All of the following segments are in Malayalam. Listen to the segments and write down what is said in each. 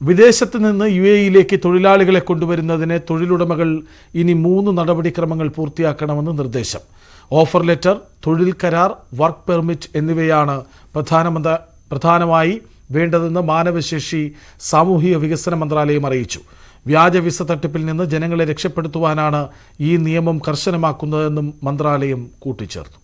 വിദേശത്ത് നിന്ന് UAE-യിലേക്ക് തൊഴിലാളികളെ കൊണ്ടുവരുന്നതിന് തൊഴിലുടമകൾ ഇനി 3 നടപടിക്രമങ്ങൾ പൂർത്തിയാക്കണമെന്ന് നിർദ്ദേശം. ഓഫർ ലെറ്റർ, തൊഴിൽ കരാർ, വർക്ക് പെർമിറ്റ് എന്നിവയാണ് പ്രധാനമായി വേണ്ടതെന്ന് മാനവശേഷി സാമൂഹിക വികസന മന്ത്രാലയം അറിയിച്ചു. വ്യാജ വിസ തട്ടിപ്പിൽ നിന്ന് ജനങ്ങളെ രക്ഷപ്പെടുത്തുവാനാണ് ഈ നിയമം കർശനമാക്കുന്നതെന്നും മന്ത്രാലയം കൂട്ടിച്ചേർത്തു.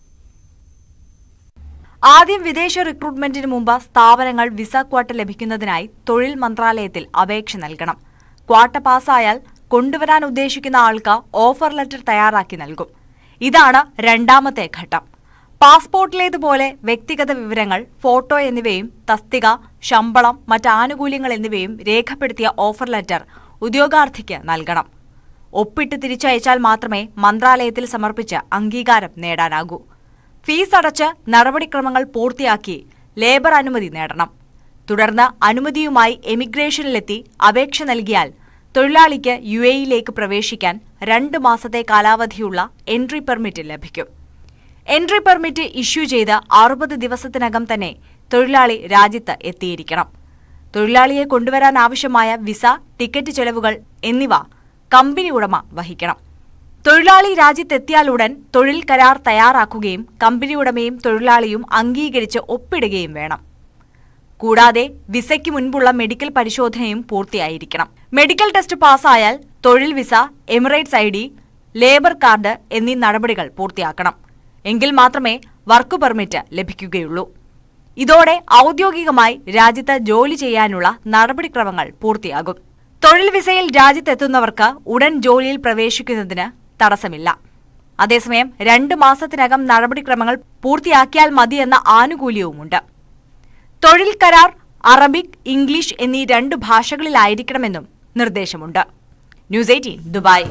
ആദ്യം വിദേശ റിക്രൂട്ട്മെന്റിന് മുമ്പ് സ്ഥാപനങ്ങൾ വിസ ക്വാട്ട ലഭിക്കുന്നതിനായി തൊഴിൽ മന്ത്രാലയത്തിൽ അപേക്ഷ നൽകണം. ക്വാട്ട പാസ്സായാൽ കൊണ്ടുവരാൻ ഉദ്ദേശിക്കുന്ന ആൾക്ക് ഓഫർ ലെറ്റർ തയ്യാറാക്കി നൽകും. ഇതാണ് രണ്ടാമത്തെ ഘട്ടം. പാസ്പോർട്ടിലേതുപോലെ വ്യക്തിഗത വിവരങ്ങൾ, ഫോട്ടോ എന്നിവയും തസ്തിക, ശമ്പളം, മറ്റ് ആനുകൂല്യങ്ങൾ എന്നിവയും രേഖപ്പെടുത്തിയ ഓഫർ ലെറ്റർ ഉദ്യോഗാർത്ഥിക്ക് നൽകണം. ഒപ്പിട്ട് തിരിച്ചയച്ചാൽ മാത്രമേ മന്ത്രാലയത്തിൽ സമർപ്പിച്ച് അംഗീകാരം നേടാനാകൂ. ഫീസ് അടച്ച് നടപടിക്രമങ്ങൾ പൂർത്തിയാക്കി ലേബർ അനുമതി നേടണം. തുടർന്ന് അനുമതിയുമായി എമിഗ്രേഷനിലെത്തി അപേക്ഷ നൽകിയാൽ തൊഴിലാളിക്ക് UAE-യിലേക്ക് പ്രവേശിക്കാൻ 2 മാസത്തെ കാലാവധിയുള്ള എൻട്രി പെർമിറ്റ് ലഭിക്കും. എൻട്രി പെർമിറ്റ് ഇഷ്യൂ ചെയ്ത് 60 ദിവസത്തിനകം തന്നെ തൊഴിലാളി രാജ്യത്ത് എത്തിയിരിക്കണം. തൊഴിലാളിയെ കൊണ്ടുവരാൻ ആവശ്യമായ വിസ, ടിക്കറ്റ് ചെലവുകൾ എന്നിവ കമ്പനി ഉടമ വഹിക്കണം. തൊഴിലാളി രാജ്യത്തെത്തിയാലുടൻ തൊഴിൽ കരാർ തയ്യാറാക്കുകയും കമ്പനി ഉടമയും തൊഴിലാളിയും അംഗീകരിച്ച് ഒപ്പിടുകയും വേണം. കൂടാതെ വിസയ്ക്ക് മുൻപുള്ള മെഡിക്കൽ പരിശോധനയും പൂർത്തിയായിരിക്കണം. മെഡിക്കൽ ടെസ്റ്റ് പാസ്സായാൽ തൊഴിൽ visa, Emirates ID, labour card എന്നീ നടപടികൾ പൂർത്തിയാക്കണം. എങ്കിൽ മാത്രമേ വർക്ക് പെർമിറ്റ് ലഭിക്കുകയുള്ളൂ. ഇതോടെ ഔദ്യോഗികമായി രാജ്യത്ത് ജോലി ചെയ്യാനുള്ള നടപടിക്രമങ്ങൾ പൂർത്തിയാകും. തൊഴിൽ വിസയിൽ രാജ്യത്തെത്തുന്നവർക്ക് ഉടൻ ജോലിയിൽ പ്രവേശിക്കുന്നതിന് തടസ്സമില്ല. അതേസമയം 2 മാസത്തിനകം നടപടിക്രമങ്ങൾ പൂർത്തിയാക്കിയാൽ മതിയെന്ന ആനുകൂല്യവുമുണ്ട്. തൊഴിൽ കരാർ അറബിക്, ഇംഗ്ലീഷ് എന്നീ 2 ഭാഷകളിലായിരിക്കണമെന്നും നിർദ്ദേശമുണ്ട്. News 18 Dubai.